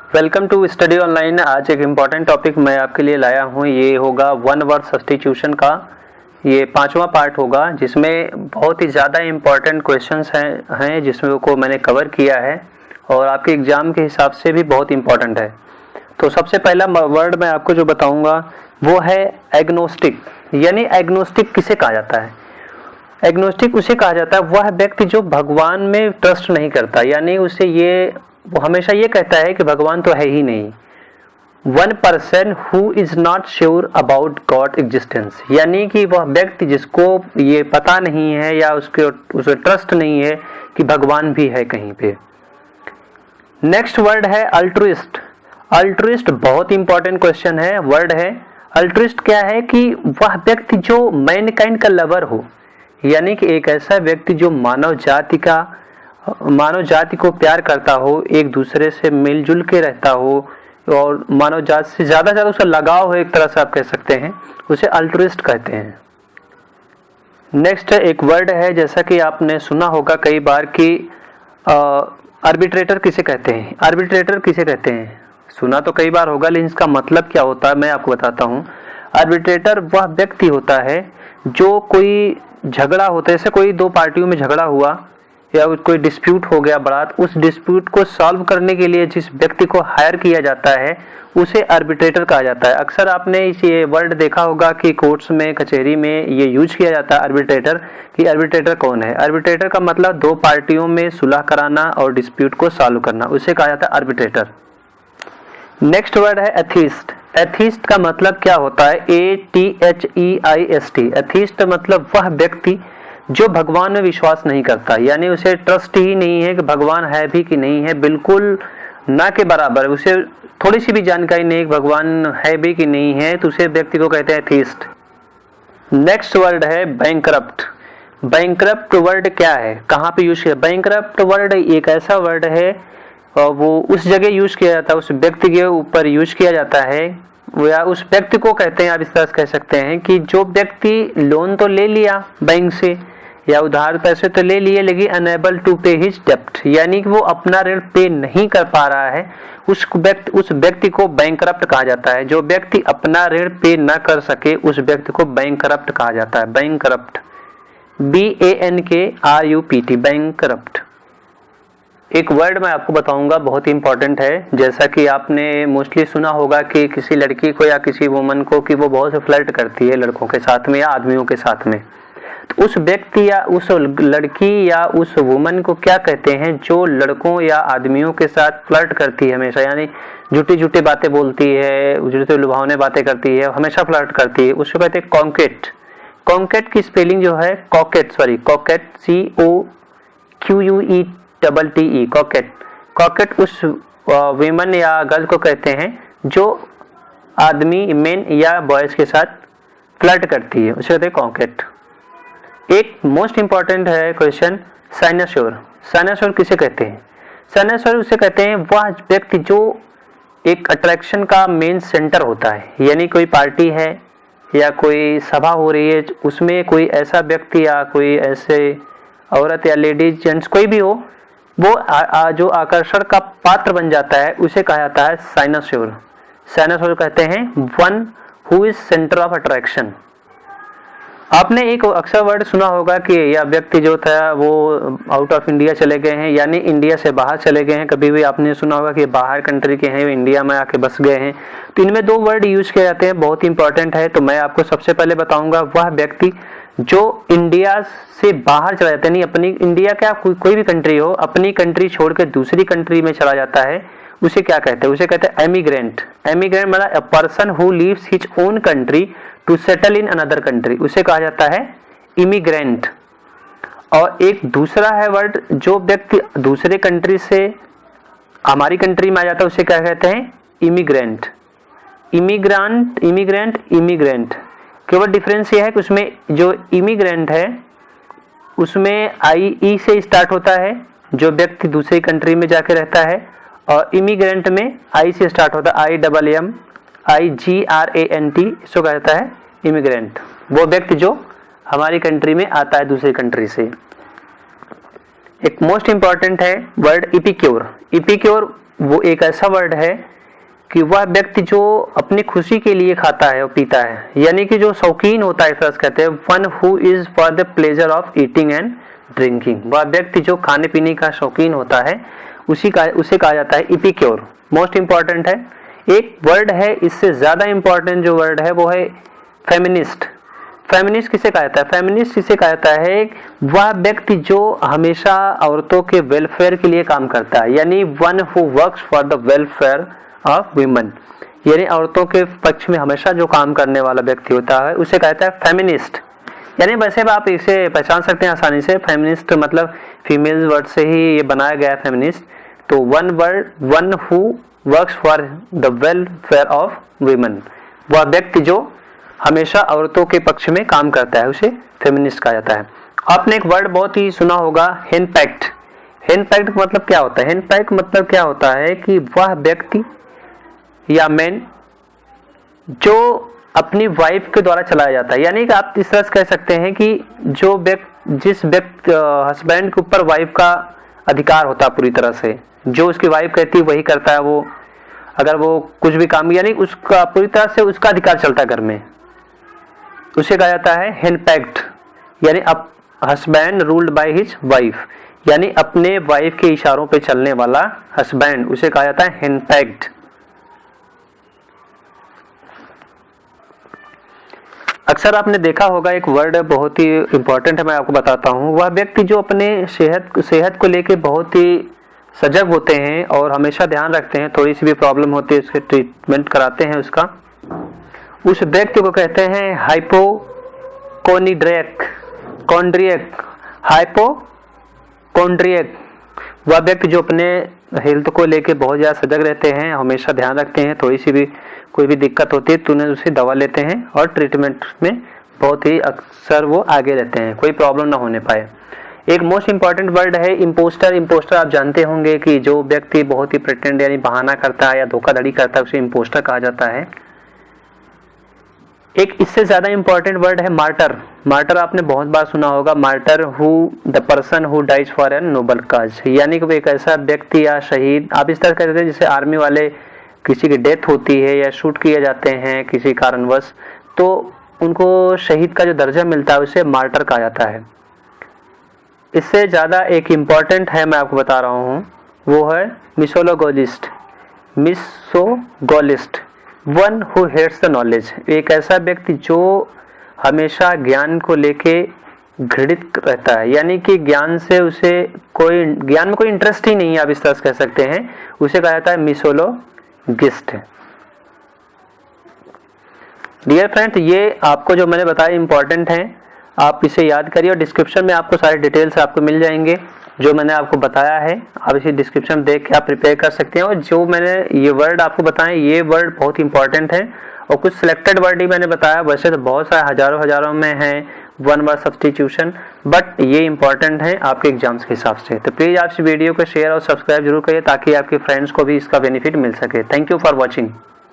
Welcome to study online. आज एक important topic मैं आपके लिए लाया हूँ। ये होगा वन वर्ड सब्स्टिट्यूशन का ये 5वां पार्ट होगा, जिसमें बहुत ही ज़्यादा इम्पॉर्टेंट क्वेश्चंस हैं जिसमें को मैंने कवर किया है और आपके एग्ज़ाम के हिसाब से भी बहुत इम्पॉर्टेंट है। तो सबसे पहला वर्ड मैं आपको जो बताऊँगा वो है एग्नोस्टिक। यानी एग्नोस्टिक किसे कहा जाता है? एग्नोस्टिक उसे कहा जाता है वह व्यक्ति जो भगवान में ट्रस्ट नहीं करता, यानी वो हमेशा ये कहता है कि भगवान तो है ही नहीं। One person who is not sure about God existence, यानी कि वह व्यक्ति जिसको ये पता नहीं है या उसे ट्रस्ट नहीं है कि भगवान भी है कहीं पे। नेक्स्ट वर्ड है अल्ट्रुइस्ट। अल्ट्रुइस्ट बहुत इंपॉर्टेंट क्वेश्चन है, वर्ड है। अल्ट्रुइस्ट क्या है कि वह व्यक्ति जो मैनकाइंड का लवर हो, यानी कि एक ऐसा व्यक्ति जो मानव जाति को प्यार करता हो, एक दूसरे से मिलजुल के रहता हो और मानव जाति से ज़्यादा उसका लगाव हो, एक तरह से आप कह सकते हैं, उसे अल्ट्रुइस्ट कहते हैं। नेक्स्ट एक वर्ड है, जैसा कि आपने सुना होगा कई बार कि आर्बिट्रेटर किसे कहते हैं? आर्बिट्रेटर किसे कहते हैं सुना तो कई बार होगा, लेकिन इसका मतलब क्या होता है मैं आपको बताता हूँ। आर्बिट्रेटर वह व्यक्ति होता है जो कोई झगड़ा होता है, जैसे कोई दो पार्टियों में झगड़ा हुआ या कोई डिस्प्यूट हो गया बड़ा, उस डिस्प्यूट को सॉल्व करने के लिए जिस व्यक्ति को हायर किया जाता है उसे आर्बिट्रेटर कहा जाता है। अक्सर आपने ये वर्ड देखा होगा कि कोर्ट्स में, कचहरी में ये यूज किया जाता है आर्बिट्रेटर, कि आर्बिट्रेटर कौन है। आर्बिट्रेटर का मतलब दो पार्टियों में सुलह कराना और डिस्प्यूट को सॉल्व करना, उसे कहा जाता है आर्बिट्रेटर। नेक्स्ट वर्ड है एथीस्ट। एथीस्ट का मतलब क्या होता है? ATHEIST। एथीस्ट मतलब वह व्यक्ति जो भगवान में विश्वास नहीं करता, यानी उसे ट्रस्ट ही नहीं है कि भगवान है भी कि नहीं है, बिल्कुल ना के बराबर, उसे थोड़ी सी भी जानकारी नहीं कि भगवान है भी कि नहीं है, तो उसे व्यक्ति को कहते हैं एथीस्ट। नेक्स्ट वर्ड है बैंकरप्ट। बैंकरप्ट वर्ड क्या है, कहाँ पे यूज किया? बैंकरप्ट वर्ड एक ऐसा वर्ड है और वो उस जगह यूज किया जाता है, उस व्यक्ति के ऊपर यूज किया जाता है, या उस व्यक्ति को कहते हैं, आप इस तरह से कह सकते हैं कि जो व्यक्ति लोन तो ले लिया बैंक से या उधार पैसे तो ले लिए, लेकिन अनेबल टू पे हिज डेप्ट, यानी कि वो अपना ऋण पे नहीं कर पा रहा है, उस व्यक्ति को बैंकरप्ट कहा जाता है। जो व्यक्ति अपना ऋण पे न कर सके उस व्यक्ति को बैंकरप्ट कहा जाता है। Bankrupt, BANKRUPT, bankrupt. एक वर्ड मैं आपको बताऊंगा बहुत ही इंपॉर्टेंट है, जैसा कि आपने मोस्टली सुना होगा कि किसी लड़की को या किसी वुमन को कि वो बहुत से फ्लर्ट करती है लड़कों के साथ में या आदमियों के साथ में, तो उस व्यक्ति या उस लड़की या उस वुमन को क्या कहते हैं जो लड़कों या आदमियों के साथ फ्लर्ट करती है हमेशा, यानी झूठी बातें बोलती है, झूठी लुभावने बातें करती है, हमेशा फ्लर्ट करती है, उसको कहते हैं कॉन्केट। कॉन्केट की स्पेलिंग जो है कॉकेट, COQUETTE, कॉकेट। कॉकेट उस वीमन या गर्ल को कहते हैं जो आदमी, मेन या बॉयज के साथ फ्लर्ट करती है, उसे कहते हैं कॉन्केट। एक मोस्ट इंपॉर्टेंट है क्वेश्चन, साइनोसोर। साइनोसोर किसे कहते हैं? साइनोसोर उसे कहते हैं वह व्यक्ति जो एक अट्रैक्शन का मेन सेंटर होता है, यानी कोई पार्टी है या कोई सभा हो रही है, उसमें कोई ऐसा व्यक्ति या कोई ऐसे औरत या लेडीज, जेंट्स कोई भी हो, वो जो आकर्षण का पात्र बन जाता है उसे कहा जाता है साइनोसोर। साइनोसोर कहते हैं one who is centre of attraction. आपने एक अक्सर वर्ड सुना होगा कि यह व्यक्ति जो था वो आउट ऑफ इंडिया चले गए हैं, यानी इंडिया से बाहर चले गए हैं। कभी भी आपने सुना होगा कि बाहर कंट्री के हैं, इंडिया में आके बस गए हैं। तो इनमें दो वर्ड यूज किए जाते हैं, बहुत इंपॉर्टेंट है। तो मैं आपको सबसे पहले बताऊंगा वह व्यक्ति जो इंडिया से बाहर चला जाता है, नहीं अपनी इंडिया क्या कोई भी कंट्री हो, अपनी कंट्री छोड़ के दूसरी कंट्री में चला जाता है, उसे क्या कहते हैं? उसे कहते हैं एमिग्रेंट। एमिग्रेंट मतलब a person who leaves his own country to settle in another country, उसे कहा जाता है इमिग्रेंट। और एक दूसरा है वर्ड, जो व्यक्ति दूसरे कंट्री से हमारी कंट्री में आ जाता है उसे क्या कहते हैं? इमिग्रेंट। इमिग्रेंट केवल डिफरेंस ये है कि उसमें जो इमिग्रेंट है उसमें IE से स्टार्ट होता है, जो व्यक्ति दूसरी कंट्री में जाके रहता है, और इमिग्रेंट में I से स्टार्ट होता है, IMMIGRANT, इसको कहता है इमिग्रेंट, वो व्यक्ति जो हमारी कंट्री में आता है दूसरी कंट्री से। एक मोस्ट इंपॉर्टेंट है वर्ड इपिक्योर। इपिक्योर वो एक ऐसा वर्ड है कि वह व्यक्ति जो अपनी खुशी के लिए खाता है और पीता है, यानी कि जो शौकीन होता है, इस कहते हैं one who is for the pleasure of eating and drinking. वह व्यक्ति जो खाने पीने का शौकीन होता है उसे कहा जाता है इपिक्योर। मोस्ट इंपॉर्टेंट है। एक वर्ड है, इससे ज्यादा इंपॉर्टेंट जो वर्ड है वो है फेमिनिस्ट। फेमिनिस्ट किसे कहा जाता है? फेमिनिस्ट किसे कहा जाता है? वह व्यक्ति जो हमेशा औरतों के वेलफेयर के लिए काम करता है, यानी one who works for the welfare of women, यानी औरतों के पक्ष में हमेशा जो काम करने वाला व्यक्ति होता है उसे कहता है फेमिनिस्ट। यानी वैसे आप इसे पहचान सकते हैं आसानी से, फेमिनिस्ट मतलब फीमेल वर्ड से ही ये बनाया गया है फेमिनिस्ट। तो one who works for the welfare of women, वह व्यक्ति जो हमेशा औरतों के पक्ष में काम करता है उसे फेमिनिस्ट कहा जाता है। आपने एक वर्ड बहुत ही सुना होगा, हेनपैक्ट। हेनपैक्ट मतलब क्या होता है? हेनपैक्ट मतलब क्या होता है कि वह व्यक्ति या मैन जो अपनी वाइफ के द्वारा चलाया जाता है, यानी कि आप इस तरह से कह सकते हैं कि जिस व्यक्ति हस्बैंड के ऊपर वाइफ का अधिकार होता है पूरी तरह से, जो उसकी वाइफ कहती है वही करता है वो, अगर वो कुछ भी काम, यानी उसका पूरी तरह से उसका अधिकार चलता है घर में, उसे कहा जाता है हेनपैक्ट। यानी अब husband ruled by his wife, यानी अपने वाइफ के इशारों पे चलने वाला हस्बैंड, उसे कहा जाता है हेनपैक्ट। अक्सर आपने देखा होगा एक वर्ड बहुत ही इंपॉर्टेंट है, मैं आपको बताता हूँ। वह व्यक्ति जो अपने सेहत को लेके बहुत ही सजग होते हैं और हमेशा ध्यान रखते हैं, थोड़ी सी भी प्रॉब्लम होती है उसके ट्रीटमेंट कराते हैं उसका, उस व्यक्ति को कहते हैं हाइपोकोन्ड्रियक। वह व्यक्ति जो अपने हेल्थ को लेके बहुत ज़्यादा सजग रहते हैं, हमेशा ध्यान रखते हैं, थोड़ी सी भी कोई भी दिक्कत होती है तो उन्हें उसे दवा लेते हैं और ट्रीटमेंट में बहुत ही अक्सर वो आगे रहते हैं, कोई प्रॉब्लम ना होने पाए। एक मोस्ट इंपॉर्टेंट वर्ड है इम्पोस्टर। इम्पोस्टर आप जानते होंगे कि जो व्यक्ति बहुत ही प्रिटेंड यानी बहाना करता है या धोखाधड़ी करता है उसे इम्पोस्टर कहा जाता है। एक इससे ज्यादा इंपॉर्टेंट वर्ड है मार्टर। मार्टर आपने बहुत बार सुना होगा, martyr who the person who dies for an noble cause, यानी कि एक ऐसा व्यक्ति या शहीद, आप इस तरह कहते हैं जैसे आर्मी वाले किसी की डेथ होती है या शूट किए जाते हैं किसी कारणवश तो उनको शहीद का जो दर्जा मिलता है उसे मार्टर कहा जाता है। इससे ज़्यादा एक इम्पॉर्टेंट है, मैं आपको बता रहा हूँ, वो है misologist. One who hates the knowledge, एक ऐसा व्यक्ति जो हमेशा ज्ञान को लेके घृणित रहता है, यानी कि ज्ञान में कोई इंटरेस्ट ही नहीं है, आप इस तरह से कह सकते हैं, उसे कहा जाता है मिसोलोगिस्ट। डियर फ्रेंड, ये आपको जो मैंने बताया इंपॉर्टेंट है, आप इसे याद करिए और डिस्क्रिप्शन में आपको सारे डिटेल्स आपको मिल जाएंगे जो मैंने आपको बताया है। आप इसे डिस्क्रिप्शन देख के आप प्रिपेयर कर सकते हैं। और जो मैंने ये वर्ड आपको बताए, ये वर्ड बहुत इंपॉर्टेंट है और कुछ सिलेक्टेड वर्ड ही मैंने बताया, वैसे तो बहुत सारे हजारों में है वन वर्ड सब्स्टिट्यूशन, बट ये इंपॉर्टेंट है आपके एग्जाम्स के हिसाब से। तो प्लीज़ आप इस वीडियो को शेयर और सब्सक्राइब जरूर करिए ताकि आपके फ्रेंड्स को भी इसका बेनिफिट मिल सके। Thank you for watching.